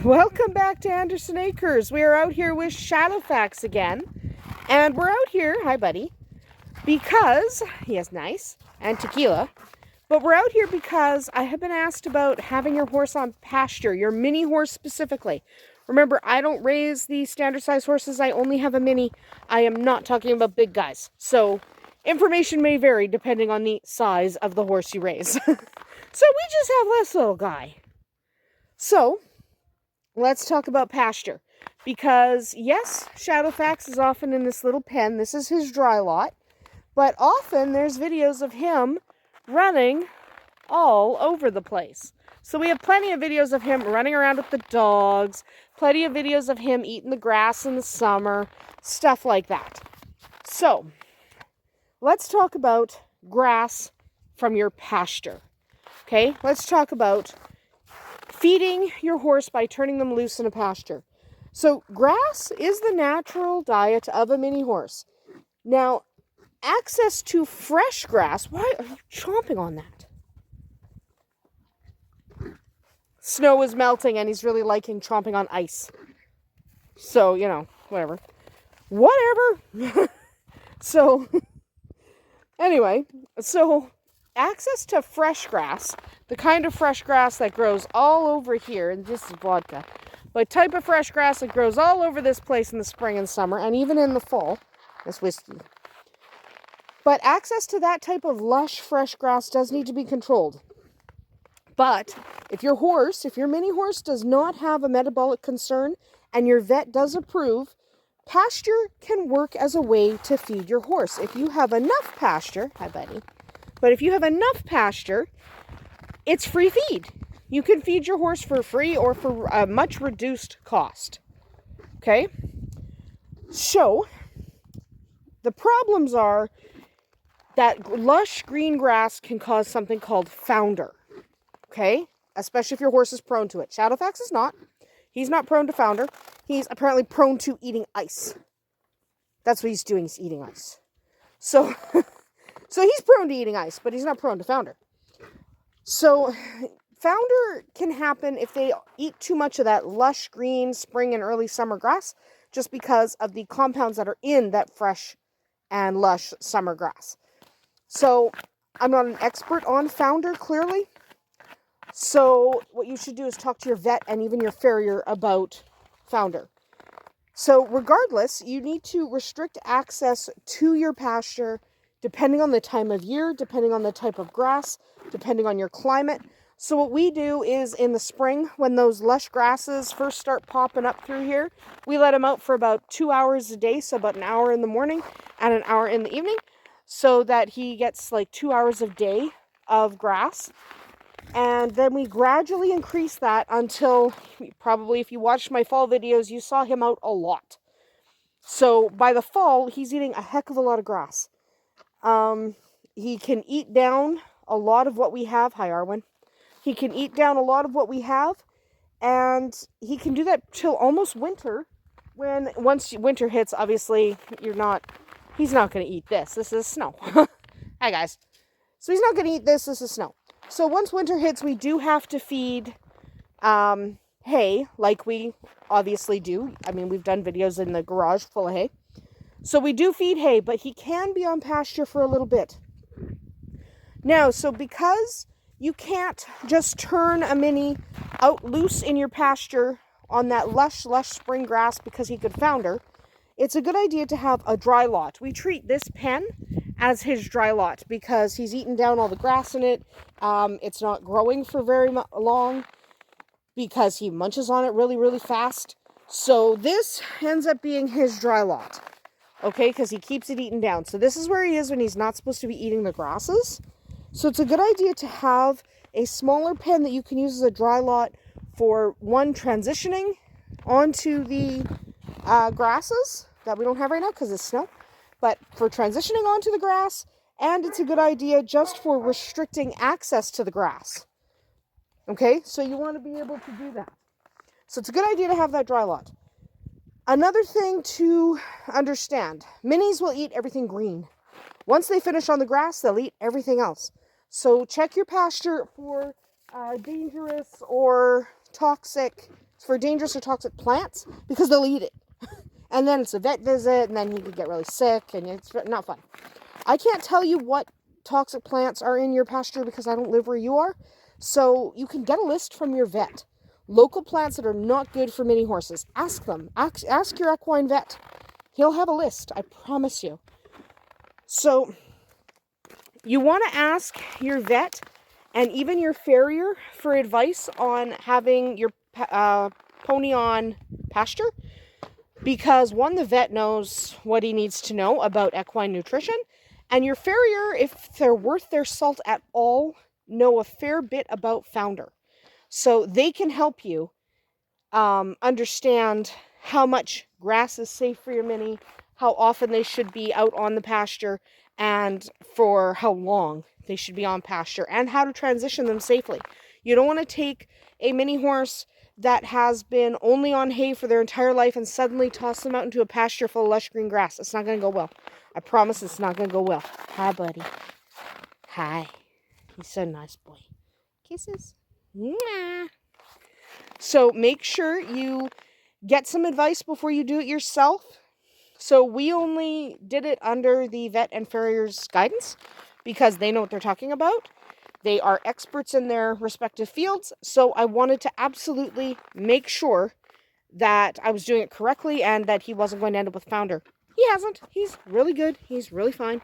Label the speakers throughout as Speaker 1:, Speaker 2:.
Speaker 1: Welcome back to Andersen Acres. We are out here with Shadowfax again. And we're out here, hi buddy, because, yes, nice, and tequila. But we're out here because I have been asked about having your horse on pasture, your mini horse specifically. Remember, I don't raise the standard size horses, I only have a mini. I am not talking about big guys. So, information may vary depending on the size of the horse you raise. So we just have this little guy. So, let's talk about pasture. Because, yes, Shadowfax is often in this little pen. This is his dry lot. But often there's videos of him running all over the place. So we have plenty of videos of him running around with the dogs. Plenty of videos of him eating the grass in the summer. Stuff like that. So, let's talk about grass from your pasture. Okay, let's talk about feeding your horse by turning them loose in a pasture. So grass is the natural diet of a mini horse. Now, access to fresh grass, why are you chomping on that? Snow is melting and he's really liking chomping on ice. So, you know, whatever. So, anyway, so access to fresh grass, the kind of fresh grass that grows all over here, and this is vodka, but type of fresh grass that grows all over this place in the spring and summer, and even in the fall, this whiskey. But access to that type of lush, fresh grass does need to be controlled. But if your mini horse does not have a metabolic concern, and your vet does approve, pasture can work as a way to feed your horse. If you have enough pasture, hi buddy, but if you have enough pasture, it's free feed. You can feed your horse for free or for a much reduced cost. Okay? So, the problems are that lush green grass can cause something called founder. Okay? Especially if your horse is prone to it. Shadowfax is not. He's not prone to founder. He's apparently prone to eating ice. That's what he's doing, he's eating ice. So he's prone to eating ice, but he's not prone to founder. So founder can happen if they eat too much of that lush green spring and early summer grass, just because of the compounds that are in that fresh and lush summer grass. So I'm not an expert on founder, clearly. So what you should do is talk to your vet and even your farrier about founder. So regardless, you need to restrict access to your pasture depending on the time of year, depending on the type of grass, depending on your climate. So what we do is in the spring, when those lush grasses first start popping up through here, we let him out for about 2 hours a day, so about an hour in the morning and an hour in the evening, so that he gets like 2 hours a day of grass. And then we gradually increase that until, probably if you watched my fall videos, you saw him out a lot. So by the fall, he's eating a heck of a lot of grass. He can eat down a lot of what we have. Hi, Arwen. He can eat down a lot of what we have, and he can do that till almost winter. Once winter hits, obviously, he's not going to eat this. This is snow. Hi, guys. So he's not going to eat this. This is snow. So once winter hits, we do have to feed hay, like we obviously do. I mean, we've done videos in the garage full of hay. So we do feed hay, but he can be on pasture for a little bit. Now, so because you can't just turn a mini out loose in your pasture on that lush spring grass because he could founder, it's a good idea to have a dry lot. We treat this pen as his dry lot because he's eaten down all the grass in it. It's not growing for very long because he munches on it really, really fast. So this ends up being his dry lot. Okay, because he keeps it eaten down. So this is where he is when he's not supposed to be eating the grasses. So it's a good idea to have a smaller pen that you can use as a dry lot for one, transitioning onto the grasses that we don't have right now because it's snow. But for transitioning onto the grass, and it's a good idea just for restricting access to the grass. Okay, so you want to be able to do that. So it's a good idea to have that dry lot. Another thing to understand, minis will eat everything green. Once they finish on the grass, they'll eat everything else. So check your pasture for dangerous or toxic for dangerous or toxic plants because they'll eat it. And then it's a vet visit, and then he could get really sick, and it's not fun. I can't tell you what toxic plants are in your pasture because I don't live where you are. So you can get a list from your vet. Local plants that are not good for mini horses. Ask them. Ask your equine vet. He'll have a list, I promise you. So you want to ask your vet and even your farrier for advice on having your pony on pasture. Because one, the vet knows what he needs to know about equine nutrition. And your farrier, if they're worth their salt at all, know a fair bit about founder. So they can help you understand how much grass is safe for your mini, how often they should be out on the pasture, and for how long they should be on pasture, and how to transition them safely. You don't want to take a mini horse that has been only on hay for their entire life and suddenly toss them out into a pasture full of lush green grass. It's not going to go well. I promise it's not going to go well. Hi, buddy. Hi. He's so nice, boy. Kisses. Mwah. So make sure you get some advice before you do it yourself. So we only did it under the vet and farrier's guidance because they know what they're talking about. They are experts in their respective fields. So I wanted to absolutely make sure that I was doing it correctly and that he wasn't going to end up with founder. He hasn't. He's really good. He's really fine.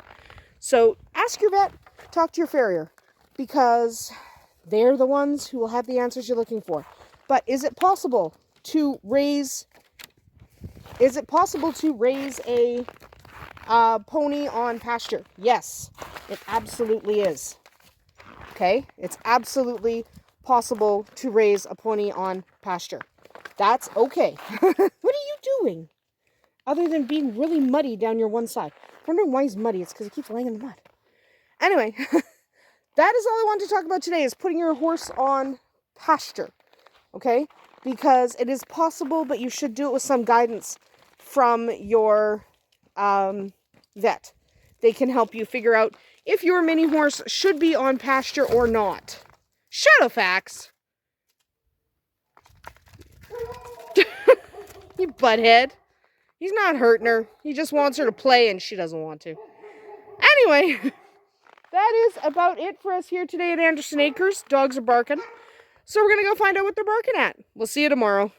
Speaker 1: So ask your vet, talk to your farrier, because they're the ones who will have the answers you're looking for. But is it possible to raise a pony on pasture? Yes, it absolutely is. Okay, it's absolutely possible to raise a pony on pasture. That's okay. What are you doing? Other than being really muddy down your one side. I'm wondering why he's muddy. It's because he keeps laying in the mud. Anyway, that is all I wanted to talk about today, is putting your horse on pasture. Okay? Because it is possible, but you should do it with some guidance from your vet. They can help you figure out if your mini horse should be on pasture or not. Shadowfax! You butthead. He's not hurting her. He just wants her to play and she doesn't want to. Anyway, that is about it for us here today at Andersen Acres. Dogs are barking. So we're going to go find out what they're barking at. We'll see you tomorrow.